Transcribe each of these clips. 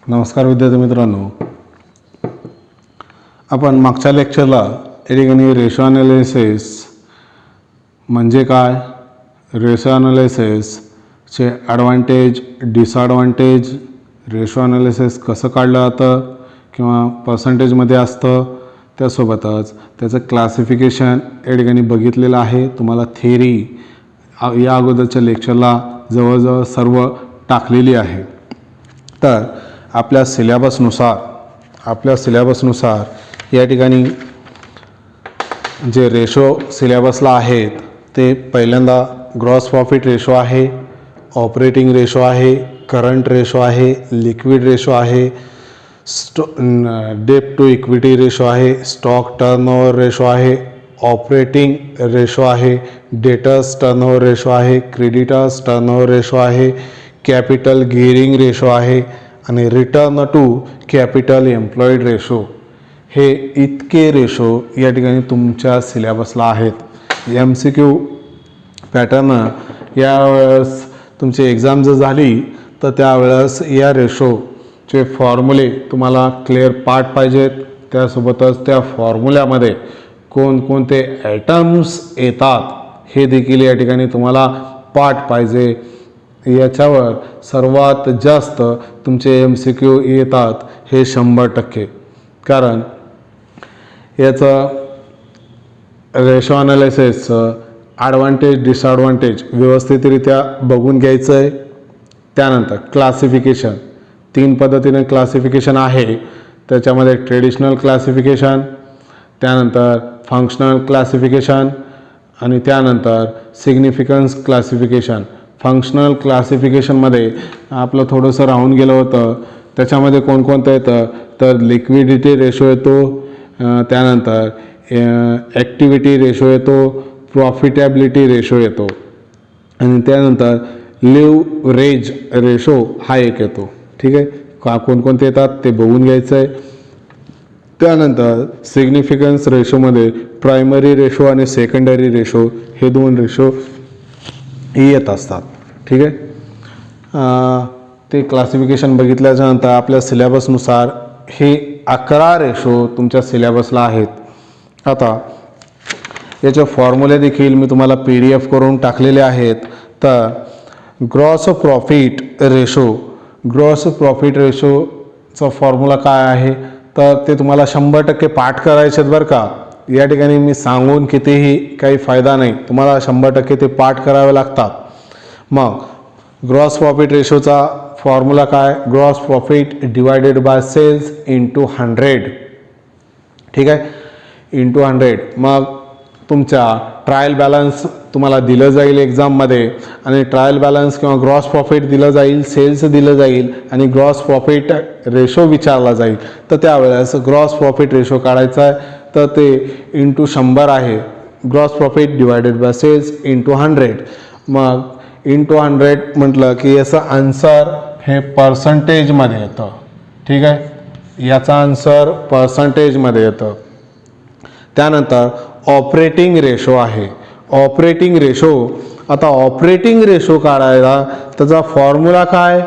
नमस्कार विद्यार्थी मित्रांनो, आपण मागच्या लेक्चरला या ठिकाणी रेशो ॲनालिसिस म्हणजे काय, रेशो ॲनालिसिसचे ॲडव्हान्टेज डिसॲडव्हान्टेज, रेशो ॲनालिसिस कसं काढलं जातं किंवा पर्सेंटेजमध्ये असतं, त्यासोबतच त्याचं क्लासिफिकेशन या ठिकाणी बघितलेलं आहे. तुम्हाला थिअरी या अगोदरच्या लेक्चरला जवळजवळ सर्व टाकलेली आहे. तर आपल्या सिलेबसनुसार या ठिकाणी जे रेशो सिलेबसला आहेत ते पहिल्यांदा ग्रॉस प्रॉफिट रेशो आहे, ऑपरेटिंग रेशो आहे, करंट रेशो आहे, लिक्विड रेशो आहे, डेट टू इक्विटी रेशो आहे, स्टॉक टर्नओव्हर रेशो आहे, ऑपरेटिंग रेशो आहे, डेटर्स टर्नओव्हर रेशो आहे, क्रेडिटर्स टर्नओव्हर रेशो आहे, कॅपिटल गिअरिंग रेशो आहे आणि return to capital employed ratio. हे इतके रेशो या ठिकाणी तुमच्या सिलेबसला आहेत. MCQ पॅटर्न यावेळेस तुमची एक्झाम जर झाली तर त्यावेळेस या रेशोचे फॉर्म्युले तुम्हाला क्लिअर पार्ट पाहिजेत. त्यासोबतच त्या फॉर्म्युल्यामध्ये कोणकोणते ॲटम्स येतात हे देखील या ठिकाणी तुम्हाला पाठ पाहिजे. याच्यावर सर्वात जास्त तुमचे MCQ येतात हे 100%. कारण याचं रेशो ॲनालिसिसचं ॲडव्हान्टेज डिसॲडव्हान्टेज व्यवस्थितरित्या बघून घ्यायचं आहे. त्यानंतर क्लासिफिकेशन 3 पद्धतीने क्लासिफिकेशन आहे. त्याच्यामध्ये ट्रेडिशनल क्लासिफिकेशन, त्यानंतर फंक्शनल क्लासिफिकेशन आणि त्यानंतर सिग्निफिकन्स क्लासिफिकेशन. फंक्शनल क्लासिफिकेशनमध्ये आपलं थोडंसं राहून गेलं होतं. त्याच्यामध्ये कोणकोणतं येतं तर लिक्विडिटी रेशो येतो, त्यानंतर ॲक्टिव्हिटी रेशो येतो, प्रॉफिटॅबिलिटी रेशो येतो आणि त्यानंतर लिव्हरेज रेशो हा एक येतो. ठीक आहे, कोणकोणते येतात ते बघून घ्यायचं आहे. त्यानंतर सिग्निफिकन्स रेशोमध्ये प्रायमरी रेशो आणि सेकंडरी रेशो हे 2 रेशो येत असतात. ठीक आहे, ते क्लासिफिकेशन बघितल्याच्यानंतर आपल्या सिलेबसनुसार हे 11 रेशो तुमच्या सिलेबसला आहेत. आता याचे फॉर्म्युले देखील मी तुम्हाला PDF करून टाकलेले आहेत. तर ग्रॉस प्रॉफिट रेशोचा फॉर्म्युला काय आहे तर ते तुम्हाला 100% पाठ करायचे आहेत बरं का. या ठिकाणी मी सांगून कितीही काही फायदा नाही, तुम्हाला 100% ते पाठ करावे लागतात. मग ग्रॉस प्रॉफिट रेशोचा फॉर्म्युला काय, gross profit divided by cells into 100. ठीक आहे, इंटू 100. मग तुमचा ट्रायल बॅलन्स तुम्हाला दिलं जाईल एक्झाममध्ये आणि ट्रायल बॅलन्स किंवा ग्रॉस प्रॉफिट दिलं जाईल, सेल्स दिलं जाईल आणि ग्रॉस प्रॉफिट रेशो विचारला जाईल. तर त्यावेळेस ग्रॉस प्रॉफिट रेशो काढायचा आहे तर ते इंटू 100 आहे. Gross profit divided by cells into 100. मग इंटू 100 म्हटलं की याचं आन्सर हे पर्सेंटेजमध्ये येतं. ठीक आहे, याचा आन्सर पर्सेंटेजमध्ये येतं. त्यानंतर ऑपरेटिंग रेशो आहे. ऑपरेटिंग रेशो काढायला त्याचा फॉर्म्युला काय,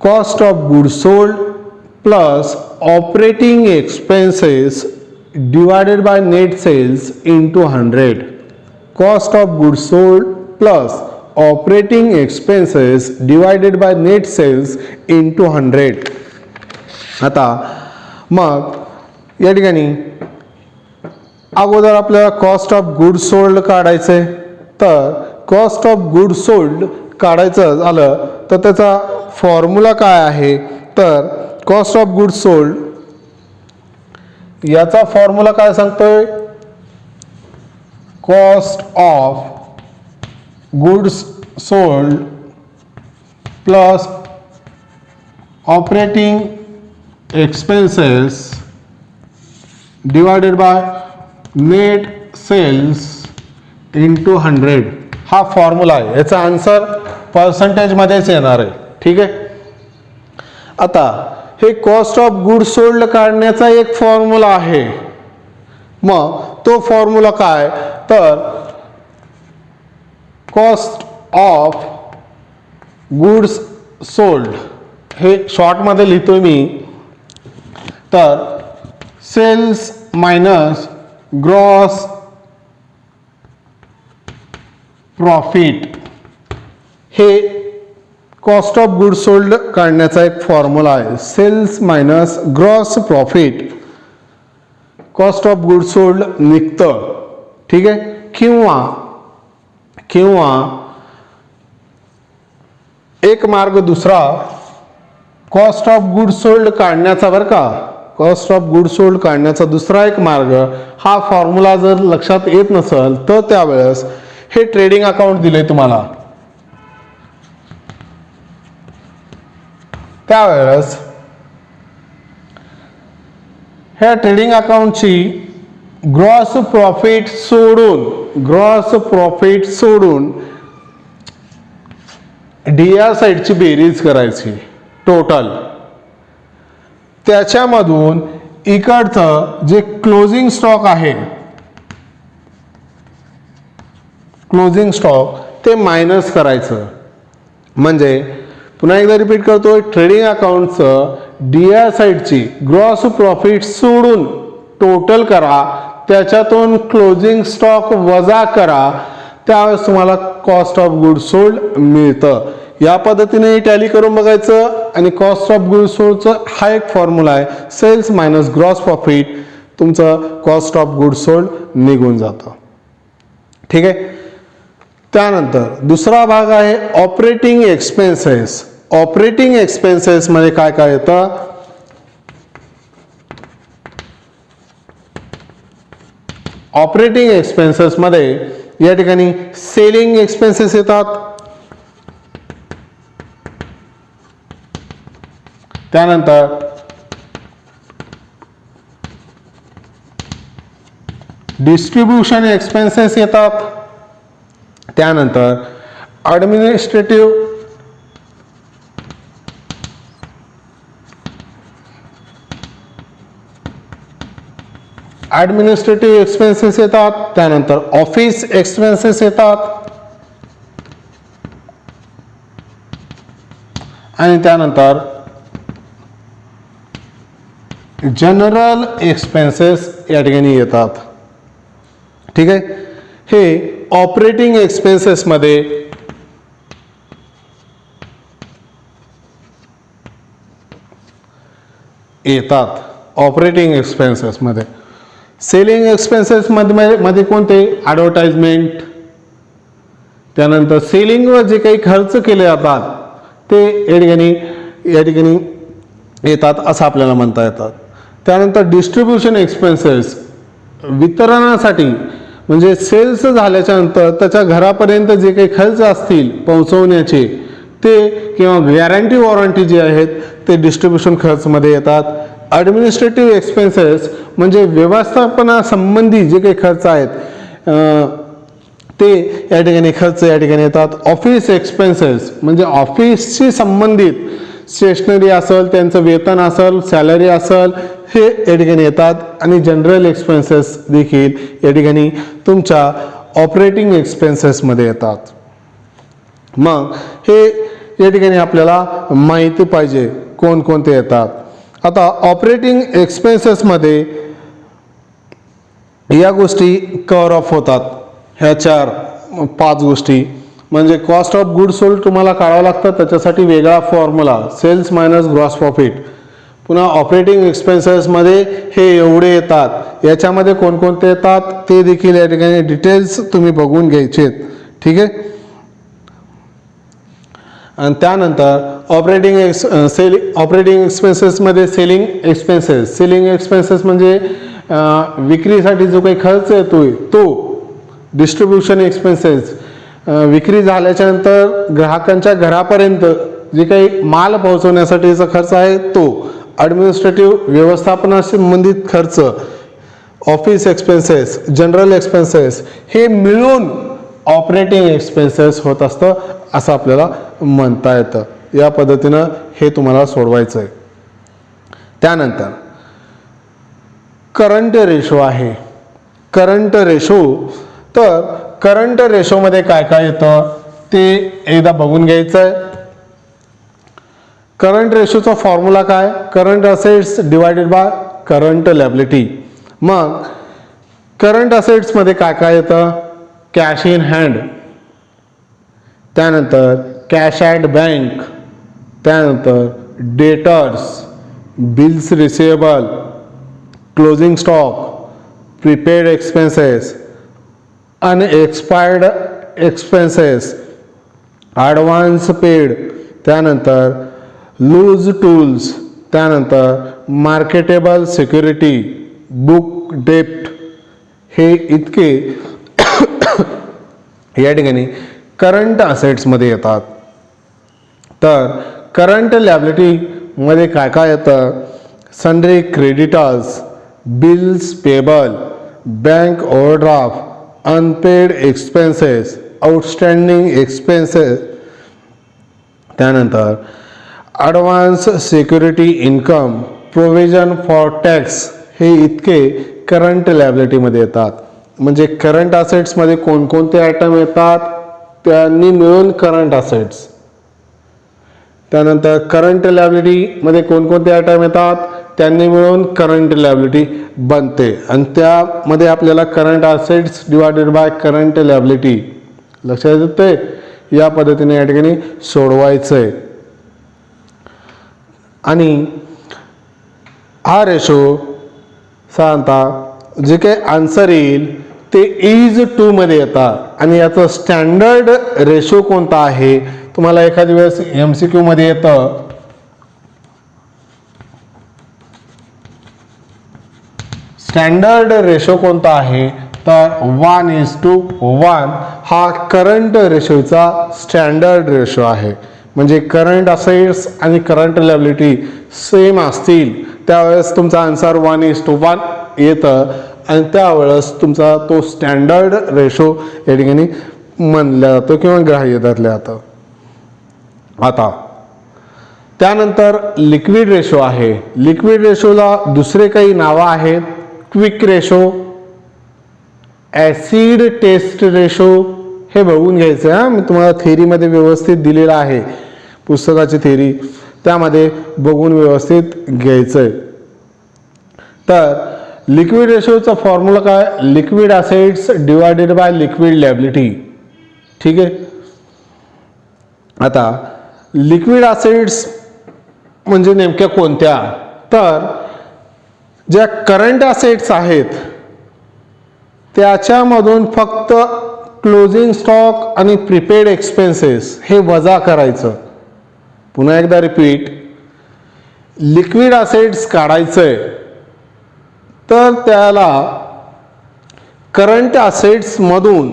cost of goods sold plus operating expenses divided by net sales into 100. Cost of goods sold plus operating expenses divided by net sales into 100. आता मग या ठिकाणी अगोदर आपल्याला कॉस्ट ऑफ गुड्स सोल्ड काढायचं आहे. तर कॉस्ट ऑफ गुड्स सोल्ड काढायचं झालं तर त्याचा फॉर्म्युला काय आहे तर कॉस्ट ऑफ गुड्स सोल्ड याचा फॉर्म्युला काय सांगतोय, cost of goods sold plus operating expenses divided by net sales into 100 हा फॉर्म्युला आहे. याचा आन्सर पर्सेंटेजमध्येच येणार आहे. ठीक आहे, आता हे कॉस्ट ऑफ गुड्स सोल्ड काढण्याचा एक फॉर्म्युला आहे. मग तो फॉर्म्युला काय तर कॉस्ट ऑफ गुड्स सोल्ड हे शॉर्टमध्ये लिहितोय मी, तर सेल्स मायनस ग्रॉस प्रॉफिट हे कॉस्ट ऑफ गुड सोल्ड काढण्याचा एक फॉर्म्युला आहे. Sales minus gross profit cost of good sold निघतं. ठीक आहे. किंवा एक मार्ग दुसरा कॉस्ट ऑफ गुड सोल्ड काढण्याचा, बरं का, कॉस्ट ऑफ गुड सोल्ड काढण्याचा दुसरा एक मार्ग, हा फॉर्म्युला जर लक्षात येत नसेल तर त्यावेळेस हे ट्रेडिंग अकाउंट दिले तुम्हाला, त्यावेळेस ह्या ट्रेडिंग अकाउंटची ग्रॉस प्रॉफिट सोडून डीआर साईडची बेरीज करायची टोटल. त्याच्यामधून इकडचं जे क्लोजिंग स्टॉक आहे, क्लोजिंग स्टॉक ते मायनस करायचं. म्हणजे पुन्हा एकदा रिपीट करतोय, ट्रेडिंग अकाउंटचं डीआर साईडची ग्रॉस प्रॉफिट सोडून टोटल करा, त्याच्यातून क्लोजिंग स्टॉक वजा करा, त्यावेळेस तुम्हाला कॉस्ट ऑफ गुड सोल्ड मिळतं. या पद्धतीने टॅली करून बघायचं. आणि कॉस्ट ऑफ गुड सोल्डचा हा एक फॉर्म्युला आहे, सेल्स मायनस ग्रॉस प्रॉफिट, तुमचं कॉस्ट ऑफ गुड सोल्ड निघून जातं. ठीक आहे. त्यानंतर दुसरा भाग आहे ऑपरेटिंग एक्सपेन्सेस. ऑपरेटिंग एक्सपेन्सेस मध्ये काय काय येतं, ऑपरेटिंग एक्सपेन्सेस मध्ये या ठिकाणी सेलिंग एक्सपेन्सेस येतात, त्यानंतर डिस्ट्रीब्युशन एक्सपेन्सेस येतात, त्यानंतर ॲडमिनिस्ट्रेटिव्ह एक्सपेन्सेस येतात, त्यानंतर ऑफिस एक्सपेन्सेस येतात, आणि त्यानंतर जनरल एक्सपेन्सेस या ठिकाणी येतात. ठीक आहे. हे ऑपरेटिंग एक्सपेन्सेस मध्ये येतात. ऑपरेटिंग एक्सपेन्सेस मध्ये सेलिंग एक्सपेन्सेस मध्ये कोणते, ॲडव्हर्टाइजमेंट, त्यानंतर सेलिंगवर जे काही खर्च केले जातात ते या ठिकाणी येतात असं आपल्याला म्हणता येतात. त्यानंतर डिस्ट्रीब्युशन एक्सपेन्सेस, वितरणासाठी, म्हणजे सेल्स झाल्याच्या नंतर त्याच्या घरापर्यंत जे काही खर्च असतील पोहोचवण्याचे ते, किंवा गॅरंटी वॉरंटी जे आहेत ते डिस्ट्रीब्युशन खर्चमध्ये येतात. ॲडमिनिस्ट्रेटिव्ह एक्सपेन्सेस म्हणजे व्यवस्थापनासंबंधी जे काही खर्च आहेत ते या ठिकाणी खर्च या ठिकाणी येतात. ऑफिस एक्सपेन्सेस म्हणजे ऑफिसशी संबंधित स्टेशनरी असेल, त्यांचं वेतन असेल, सॅलरी असेल, हे या ठिकाणी येतात. आणि जनरल एक्सपेन्सेस देखील या ठिकाणी तुमच्या ऑपरेटिंग एक्सपेन्सेसमध्ये येतात. मग हे या ठिकाणी आपल्याला माहिती पाहिजे कोणकोणते येतात. आता ऑपरेटिंग एक्सपेन्सेसमध्ये या गोष्टी कव्हर ऑफ होतात, ह्या 4-5 गोष्टी. म्हणजे कॉस्ट ऑफ गुड सोल्ड तुम्हाला काढावं लागतं, त्याच्यासाठी वेगळा formula, sales minus gross profit. पुन्हा ऑपरेटिंग एक्सपेन्सेसमध्ये हे एवढे येतात, याच्यामध्ये कोणकोणते येतात ते देखील या ठिकाणी डिटेल्स तुम्ही बघून घ्यायचे आहेत. ठीक आहे. आणि त्यानंतर ऑपरेटिंग एक्सपेन्सेसमध्ये सेलिंग एक्सपेन्सेस म्हणजे विक्रीसाठी जो काही खर्च येतोय तो. डिस्ट्रीब्युशन एक्सपेन्सेस, विक्री झाल्याच्या नंतर ग्राहकांच्या घरापर्यंत जे काही माल पोहोचवण्यासाठीचा खर्च आहे तो. ॲडमिनिस्ट्रेटिव्ह, व्यवस्थापनाशी संबंधित खर्च. ऑफिस एक्सपेन्सेस, जनरल एक्सपेन्सेस, हे मिळून ऑपरेटिंग एक्सपेन्सेस होत असतं असं आपल्याला म्हणता येतं. या पद्धतीनं हे तुम्हाला सोडवायचं आहे. त्यानंतर करंट रेशो आहे. करंट रेशो, तर करंट रेशोमध्ये काय काय येतं ते एकदा बघून घ्यायचं आहे. करंट रेशोचा फॉर्म्युला काय, current assets divided by current liability. मग करंट असेट्समध्ये काय काय येतं, कॅश इन हँड, त्यानंतर कॅश ॲट बँक, त्यानंतर debtors, bills receivable, closing stock, prepaid expenses, unexpired expenses, advance paid, त्यानंतर लूज टूल्स, त्यानंतर मार्केटेबल सिक्युरिटी, बुक डेप्ट. हे इतके या ठिकाणी करंट असेट्समध्ये येतात. तर करंट लॅबिलिटीमध्ये काय काय येतं, sundry creditors, bills payable, bank overdraft, unpaid expenses, outstanding expenses, त्यानंतर advance security income, provision for tax. हे इतके करंट लॅबिलिटीमध्ये येतात. म्हणजे करंट असेट्समध्ये कोणकोणते आयटम येतात त्यांनी मिळून करंट असेट्स. त्यानंतर करंट लॅबिलिटीमध्ये कोणकोणते आयटम येतात त्यांनी मिळून करंट लॅबिलिटी बनते. आणि त्यामध्ये आपल्याला current assets divided by current liability लक्षात येते. या पद्धतीने या ठिकाणी सोडवायचं आहे. आणि हा रेशो साधारणतः जे काही आन्सर येईल ते इज टू मध्ये येतात. आणि याचं स्टँडर्ड रेशो कोणता आहे, तुम्हाला एखाद्या वेळेस MCQ मध्ये येतं, स्टँडर्ड रेशो कोणता आहे तर 1:1 हा करंट रेशोचा स्टँडर्ड रेशो आहे. म्हणजे करंट असेट्स आणि करंट लॅबिलिटी सेम असतील त्यावेळेस तुमचा आन्सर 1:1 येतं. आणि त्यावेळेस तुमचा तो स्टँडर्ड रेशो या ठिकाणी मानला जातो किंवा ग्राह्य धरलं जातं. आता त्यानंतर लिक्विड रेशो आहे. लिक्विड रेशोला दुसरे काही नावं आहेत, quick ratio, acid test ratio. हे बघून घ्यायचं आहे. मी तुम्हाला थेरीमध्ये व्यवस्थित दिलेलं आहे, पुस्तकाची थेरी त्यामध्ये बघून व्यवस्थित घ्यायचं आहे. तर लिक्विड रेशोचा फॉर्म्युला काय, liquid assets divided by liquid liability. ठीक आहे. आता लिक्विड असेट्स म्हणजे नेमक्या कोणत्या, तर ज्या करंट असेट्स आहेत त्याच्यामधून फक्त क्लोजिंग स्टॉक आणि प्रीपेड एक्सपेन्सेस हे वजा करायचं. पुन्हा एकदा रिपीट, लिक्विड असेट्स काढायचंय तर त्याला करंट असेट्समधून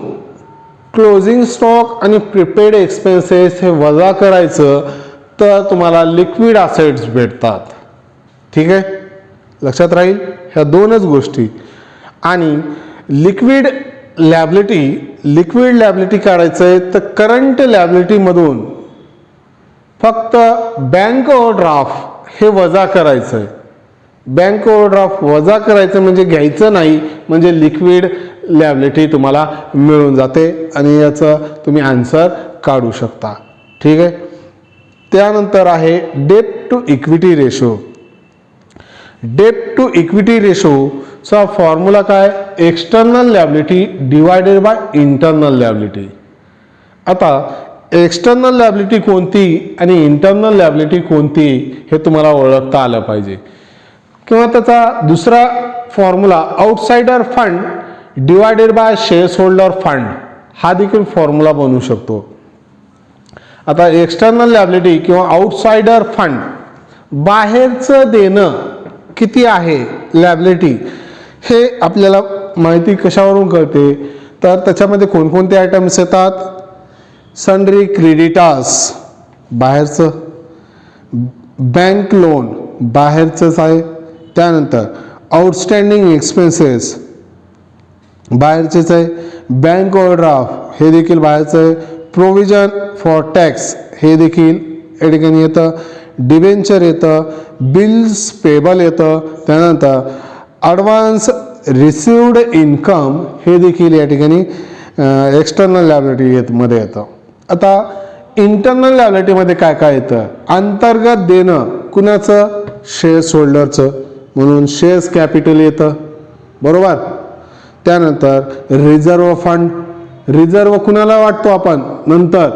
क्लोजिंग स्टॉक आणि प्रीपेड एक्सपेन्सेस हे वजा करायचं तर तुम्हाला लिक्विड असेट्स भेटतात. ठीक आहे, लक्षात राहील ह्या दोनच गोष्टी. आणि लिक्विड लॅबिलिटी काढायचं आहे तर करंट लॅबिलिटीमधून फक्त बँक ओव्हरड्राफ्ट हे वजा करायचं आहे. बँक ओव्हरड्राफ्ट वजा करायचं म्हणजे घ्यायचं नाही, म्हणजे लिक्विड लॅबिलिटी तुम्हाला मिळून जाते आणि याचं तुम्ही आन्सर काढू शकता. ठीक आहे. त्यानंतर आहे debt to equity ratio. Debt to equity रेशोचा फॉर्म्युला काय, external liability divided by internal liability. आता एक्सटर्नल लॅबिलिटी कोणती आणि इंटरनल लॅबिलिटी कोणती हे तुम्हाला ओळखता आलं पाहिजे. किंवा त्याचा दुसरा formula outsider fund divided buy shares holder fund हा देखील फॉर्म्युला बनवू शकतो. आता एक्सटर्नल लॅबिलिटी किंवा आउटसाइडर फंड, बाहेरचं देणं किती आहे लॅबिलिटी, हे आपल्याला माहिती कशावरून कळते तर त्याच्यामध्ये कोणकोणते आयटम्स येतात, सन्ड्री क्रेडिटर्स बाहेरचं, बँक लोन बाहेरचंच आहे, त्यानंतर आउटस्टँडिंग एक्सपेन्सेस बाहेरचेच आहे, बँक ओव्हरड्राफ्ट हे देखील बाहेरचं आहे, प्रोव्हिजन फॉर टॅक्स हे देखील या ठिकाणी येतं, डिबेंचर येतं, बिल्स पेबल येतं, त्यानंतर ॲडव्हान्स रिसिव्ड इन्कम हे देखील या ठिकाणी एक्सटर्नल लॅबिलिटी मध्ये येतं. आता इंटरनल लायबिलिटीमध्ये काय काय येतं, अंतर्गत देणं कुणाचं, शेअर्स होल्डरचं, म्हणून शेअर्स कॅपिटल येतं, बरोबर. त्यानंतर रिझर्व फंड, रिझर्व कुणाला वाटतो आपण, नंतर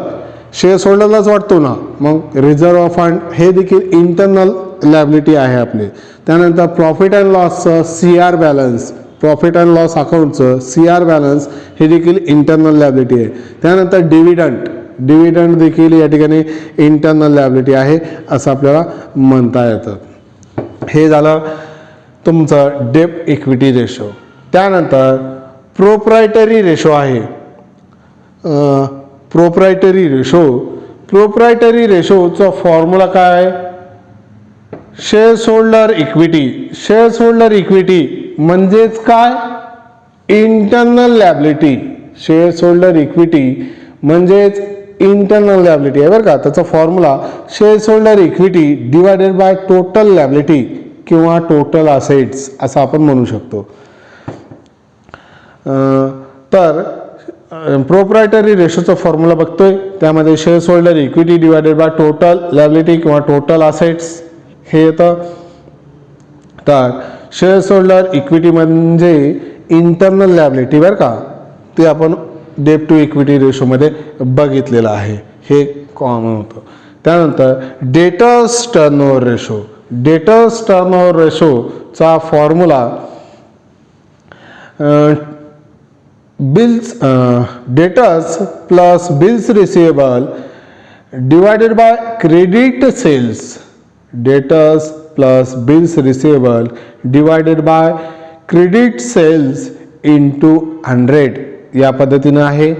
शेअर्स होल्डरलाच वाटतो ना, मग रिझर्व फंड हे देखील इंटरनल लायबिलिटी आहे आपली. त्यानंतर प्रॉफिट अँड लॉसचं CR balance, profit and loss अकाउंटचं CR बॅलन्स हे देखील इंटरनल लायबिलिटी आहे. त्यानंतर डिव्हिडंड, डिव्हिडंड देखील या ठिकाणी इंटरनल लायबिलिटी आहे असं आपल्याला म्हणता येतं. हे झालं तुमचं डेब्ट इक्विटी रेशो. त्यानंतर प्रोप्रायटरी रेशो आहे. प्रोप्रायटरी रेशो, प्रोप्रायटरी रेशोचा फॉर्म्युला काय, shares holder equity. Shares holder equity म्हणजेच काय, internal liability. Shares holder equity म्हणजेच इंटरनल लायबिलिटी आहे बरं का. त्याचा formula shares holder equity divided by total liability किंवा टोटल असेट्स असं आपण म्हणू शकतो. तर प्रोप्रायटरी रेशोचा फॉर्म्युला बघतोय, त्यामध्ये shares holder equity divided by total liability किंवा टोटल असेट्स हे येतं. तर शेअर्स होल्डर इक्विटी म्हणजे इंटरनल लायबिलिटी बरं का, ते आपण डेब्ट टू इक्विटी रेशोमध्ये बघितलेलं आहे, हे कॉमन होतं. त्यानंतर debtors turnover ratio. Debtors turnover रेशोचा formula bills debtors plus bills receivable divided by credit sales. Debtors plus bills receivable divided by credit sales into 100 या पद्धतीनं आहे,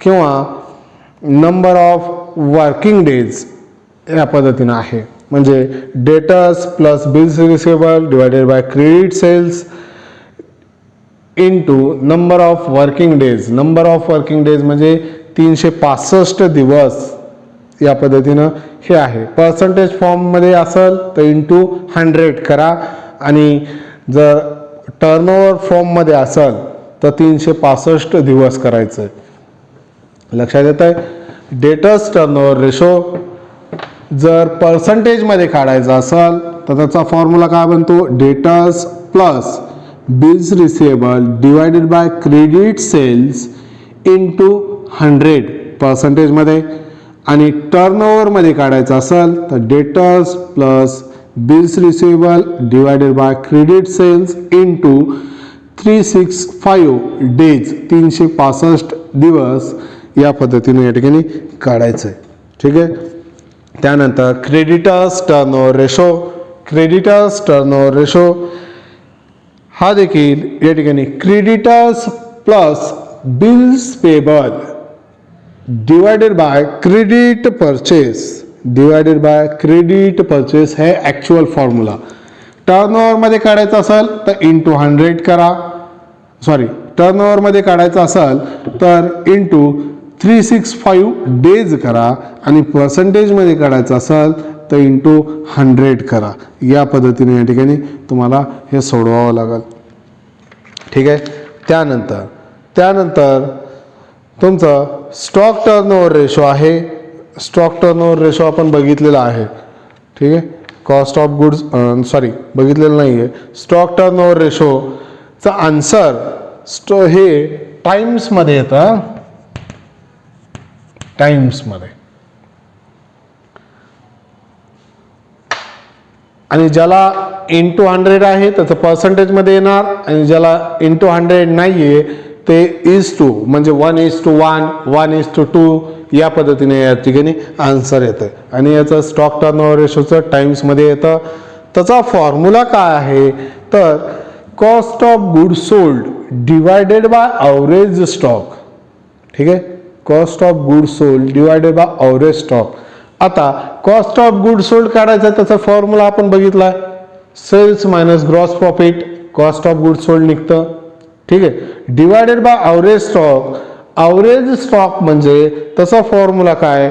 किंवा नंबर ऑफ वर्किंग डेज या पद्धतीनं आहे. म्हणजे debtors plus bills receivable divided by credit sales into number of working days. Number of working days म्हणजे 365 दिवस या पद्धतीनं हे आहे. पर्सेंटेज फॉर्ममध्ये असेल तर इंटू 100 करा, आणि जर टर्नओव्हर फॉर्ममध्ये असेल तर 365 दिवस करायचं. लक्षात येत आहे. डेटर्स टर्नओव्हर रेशो जर पर्सेंटेजमध्ये काढायचा असेल तर त्याचा फॉर्म्युला काय बनतो, debtors plus bills receivable divided by credit sales into 100 पर्सेंटेजमध्ये. आणि टर्नओव्हरमध्ये काढायचं असेल तर debtors plus bills receivable divided by credit sales into 365 days 365 दिवस या पद्धतीने या ठिकाणी काढायचं आहे. ठीक आहे. त्यानंतर creditors turnover ratio. Creditors turnover ratio हा देखील या ठिकाणी creditors plus bills payable divided by credit purchase divided by credit purchase हे ॲक्च्युअल फॉर्म्युला. टर्नओव्हरमध्ये काढायचं असेल तर इंटू 100 करा, सॉरी टर्नओव्हरमध्ये काढायचं असेल तर इंटू 365 डेज करा, आणि पर्सेंटेजमध्ये काढायचं असेल तर इंटू 100 करा. या पद्धतीने या ठिकाणी तुम्हाला हे सोडवावं लागेल. ठीक आहे. त्यानंतर तुमचं स्टॉक टर्नओव्हर रेशो आहे. स्टॉक टर्नओव्हर रेशो आपण बघितलेला आहे. ठीक आहे. कॉस्ट ऑफ गुड्स बघितलेलं नाही आहे. स्टॉक टर्नओव्हर रेशोचा आन्सर हे टाइम्समध्ये येतं, टाइम्समध्ये. आणि ज्याला इंटू 100 आहे त्याचं पर्सेंटेजमध्ये येणार, आणि ज्याला इंटू 100 नाही आहे ते इज टू म्हणजे 1:1, 1:2 या पद्धतीने या ठिकाणी आन्सर येतं. आणि याचं स्टॉक टर्नओव्हर रेशोचं टाइम्समध्ये येतं. त्याचा फॉर्म्युला काय आहे तर cost of goods sold divided by average stock. ठीक आहे. Cost of goods sold divided by average stock. आता कॉस्ट ऑफ गुड सोल्ड काढायचा त्याचा फॉर्म्युला आपण बघितला, sales minus gross profit cost of good sold निघतं. ठीक आहे. Divided by average stock. Average stock म्हणजे त्याचा फॉर्म्युला काय,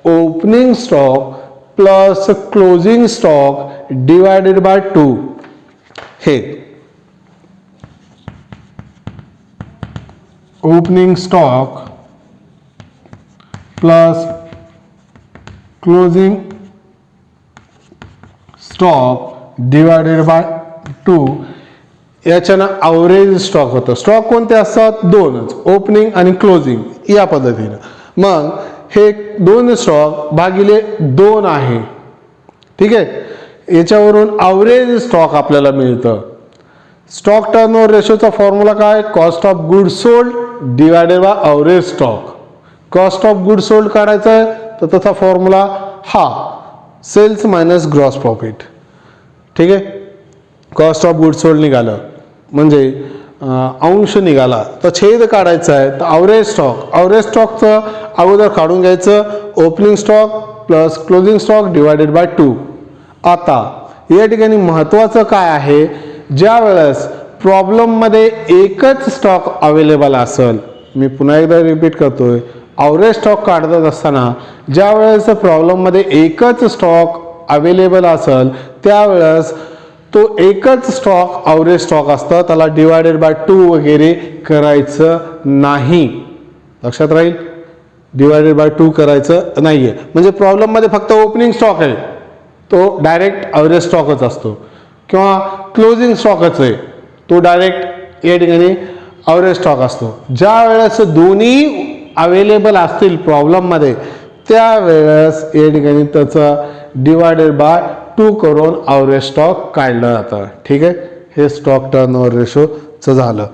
opening stock plus closing stock divided by 2. हे opening stock plus closing stock divided by 2 याच्यानं average stock होतं. Stock कोणते असतात? दोनच, ओपनिंग आणि क्लोजिंग या पद्धतीनं. मग हे दोन स्टॉक भागिले 2 आहे. ठीक आहे, याच्यावरून ॲव्हरेज स्टॉक आपल्याला मिळतं. स्टॉक टर्नओव्हर रेशोचा फॉर्म्युला काय? Cost of goods sold divided by average stock. Cost of goods sold काढायचं आहे तर त्याचा फॉर्म्युला हा सेल्स मायनस ग्रॉस प्रॉफिट. ठीक आहे, कॉस्ट ऑफ गुड्स सोल्ड निघालं म्हणजे अंश निघाला तर छेद काढायचा आहे तर ॲव्हरेज स्टॉक. ॲव्हरेज स्टॉकचं अगोदर काढून घ्यायचं, opening stock plus closing stock divided by 2. आता या ठिकाणी महत्त्वाचं काय आहे, ज्या वेळेस प्रॉब्लेममध्ये एकच स्टॉक अवेलेबल असेल, मी पुन्हा एकदा रिपीट करतोय, ॲव्हरेज स्टॉक काढत असताना ज्या वेळेस प्रॉब्लेममध्ये एकच स्टॉक अवेलेबल असेल त्यावेळेस तो एकच स्टॉक ॲव्हरेज स्टॉक असतं, त्याला डिवायडेड बाय 2 वगैरे करायचं नाही. लक्षात राहील, डिवायडेड बाय 2 करायचं नाही आहे. म्हणजे प्रॉब्लेममध्ये फक्त ओपनिंग स्टॉक आहे तो डायरेक्ट ॲव्हरेज स्टॉकच असतो, किंवा क्लोजिंग स्टॉकच आहे तो डायरेक्ट या ठिकाणी ॲव्हरेज स्टॉक असतो. ज्या वेळेस दोन्ही अवेलेबल असतील प्रॉब्लेममध्ये त्यावेळेस या ठिकाणी त्याचं डिवायडेड बाय 2 करून ॲव्हरेज स्टॉक काढलं जातं. ठीक आहे, हे स्टॉक टर्नओव्हर रेशोचं झालं.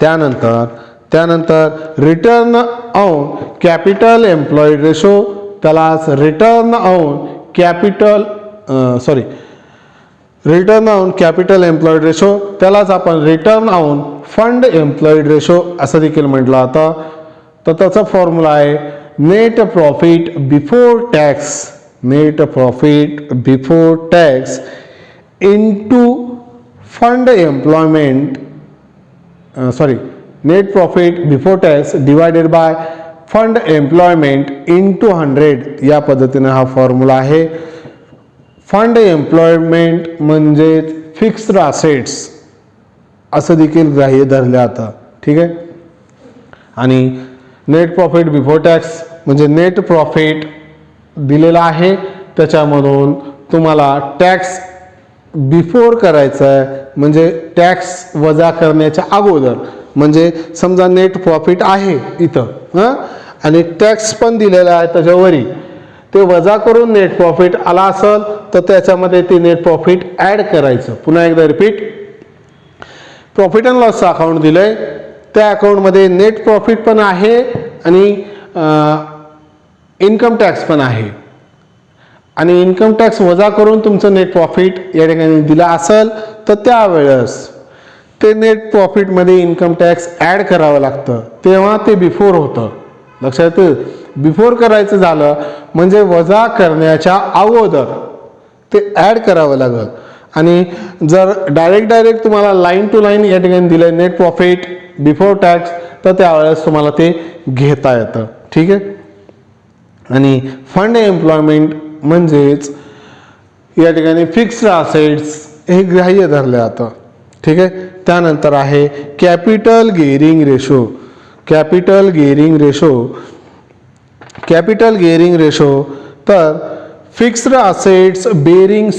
त्यानंतर return on capital employed ratio, त्यालाच return on capital employed ratio, त्यालाच आपण return on fund employed ratio असं देखील म्हटलं जातं. तर त्याचा फॉर्म्युला आहे net profit before tax into fund employment net profit before tax divided by fund employment into 100 या पद्धतीने हा फॉर्म्युला आहे. फंड एम्प्लॉयमेंट म्हणजे फिक्स्ड असेट्स असं देखील ग्राह्य धरलं जातं. ठीक आहे, आणि नेट प्रॉफिट बिफोर टॅक्स म्हणजे नेट प्रॉफिट दिलेला आहे त्याच्यामधून तुम्हाला टॅक्स बिफोर करायचं आहे, म्हणजे टॅक्स वजा करण्याच्या अगोदर. म्हणजे समजा नेट प्रॉफिट आहे इथं आणि टॅक्स पण दिलेला आहे त्याच्यावरी, ते वजा करून नेट प्रॉफिट आला असेल तर त्याच्यामध्ये ते नेट प्रॉफिट ॲड करायचं. पुन्हा एकदा रिपीट, प्रॉफिट अँड लॉसचं अकाउंट दिलं आहे, त्या अकाउंटमध्ये नेट प्रॉफिट पण आहे आणि इन्कम टॅक्स पण आहे, आणि इन्कम टॅक्स वजा करून तुमचं नेट प्रॉफिट या ठिकाणी दिला असेल तर त्यावेळेस ते नेट प्रॉफिटमध्ये इन्कम टॅक्स ॲड करावं लागतं, तेव्हा ते बिफोर होतं. लक्षात येतं, बिफोर करायचं झालं म्हणजे वजा करण्याच्या अगोदर ते ॲड करावं लागेल. आणि जर डायरेक्ट तुम्हाला लाईन टू लाईन या ठिकाणी दिलं नेट प्रॉफिट बिफोर टॅक्स तर त्यावेळेस तुम्हाला ते घेता येतं. ठीक आहे, आणि फंड एम्प्लॉयमेंट म्हणजेच या ठिकाणी फिक्स्ड असेट्स हे ग्राह्य धरलं जातं. ठीक आहे, त्यानंतर आहे कॅपिटल गिअरिंग रेशो. तर fixed assets bearing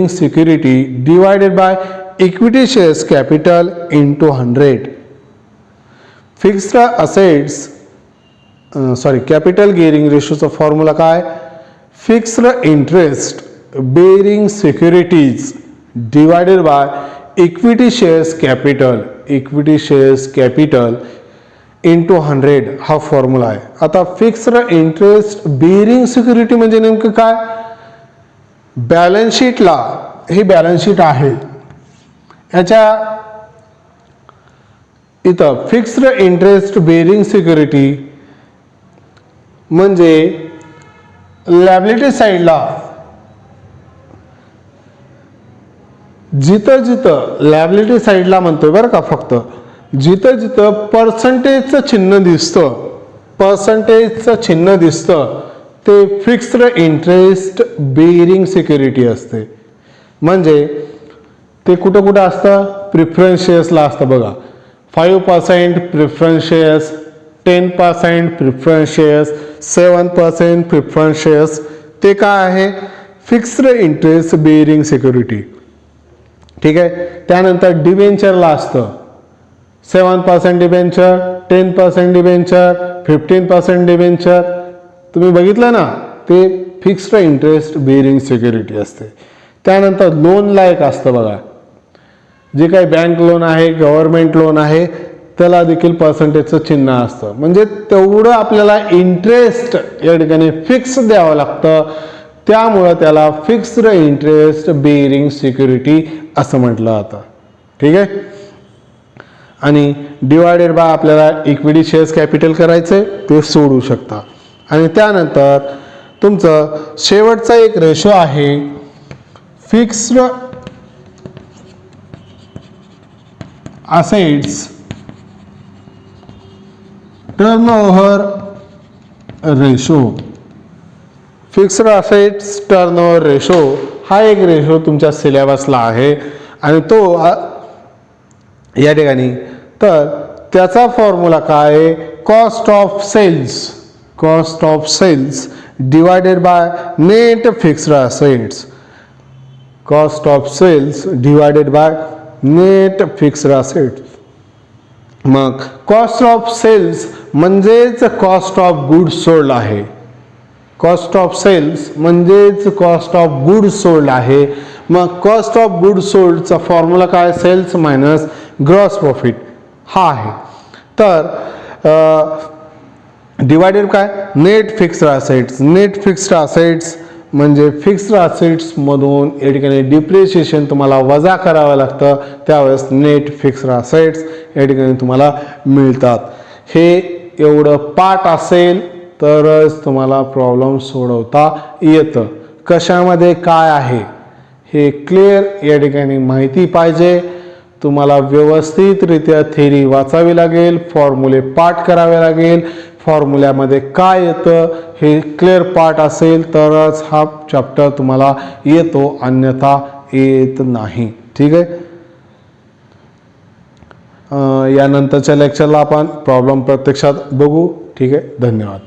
security divided by equity shares capital into 100. Fixed assets capital gearing रेशोचा फॉर्म्युला काय? Fixed interest bearing securities divided by equity shares capital into 100 हा फॉर्म्युला आहे. आता फिक्स्ड इंटरेस्ट बेरिंग सिक्युरिटी म्हणजे नेमकं काय? Balance शीटला, ही balance sheet आहे, याच्या इथं फिक्स्ड इंटरेस्ट बेरिंग सिक्युरिटी म्हणजे लॅबिलिटी साईडला जिथं लॅबिलिटी साईडला म्हणतोय बरं का, फक्त जिथं पर्सेंटेजचं चिन्ह दिसतं ते फिक्स्ड इंटरेस्ट बेरिंग सिक्युरिटी असते. म्हणजे ते कुठं असतं? प्रिफरन्स शेअर्सला असतं बघा. 5% preference shares 10% preference shares, 7% preference shares, ते काय आहे, फिक्स्ड इंटरेस्ट बेरिंग सिक्युरिटी. ठीक आहे. त्यानंतर डिबेंचरला असतं 7% डिबेंचर, 10% डिबेंचर, 15% डिबेंचर. तुम्ही बघितलं ना, ते फिक्स्ड इंटरेस्ट बेरिंग सिक्युरिटी असते. त्यानंतर लोनला एक असतं बघा, जे काही बँक लोन आहे, गव्हर्नमेंट लोन आहे, त्याला देखील पर्सेंटेजचं चिन्ह असतं. म्हणजे तेवढं आपल्याला इंटरेस्ट या ठिकाणी फिक्स द्यावं लागतं, त्यामुळं त्याला फिक्स्ड इंटरेस्ट बेरिंग सिक्युरिटी असं म्हटलं जातं. ठीक आहे. आणि डिवायडेड बाय आपल्याला इक्विटी शेअर्स कॅपिटल करायचं आहे, ते सोडू शकता. आणि त्यानंतर तुमचं शेवटचा एक रेशो आहे fixed assets turnover ratio. Fixed assets turnover ratio हा एक रेशो तुमच्या सिलेबसला आहे आणि तो या ठिकाणी, तर त्याचा फॉर्म्युला काय आहे, cost of sales divided by net fixed assets. Cost of sales divided by net fixed assets. मग कॉस्ट ऑफ सेल्स म्हणजेच कॉस्ट ऑफ गुड्स सोल्ड आहे. कॉस्ट ऑफ सेल्स म्हणजेच कॉस्ट ऑफ गुड्स सोल्ड आहे. मग cost of goods सोल्डचा formula काय, sales minus gross profit हा आहे. तर डिवायडेड काय, net fixed assets. Net fixed assets म्हणजे फिक्स्ड असेट्समधून या ठिकाणी डिप्रिशिएशन तुम्हाला वजा करावं लागतं, त्यावेळेस नेट फिक्स्ड असेट्स या ठिकाणी तुम्हाला मिळतात. हे एवढं पाठ असेल तरच तुम्हाला प्रॉब्लेम सोडवता येतं. कशामध्ये काय आहे हे क्लिअर या ठिकाणी माहिती पाहिजे. तुम्हाला व्यवस्थितरित्या थेरी वाचावी लागेल, फॉर्म्युले पाठ करावे लागेल. फॉर्म्युल्यामध्ये काय येतं हे क्लिअर पार्ट असेल तरच हा चॅप्टर तुम्हाला येतो, अन्यथा येत नाही. ठीक आहे. यानंतरच्या लेक्चरला आपण प्रॉब्लेम प्रत्यक्षात बघू. ठीक आहे. धन्यवाद.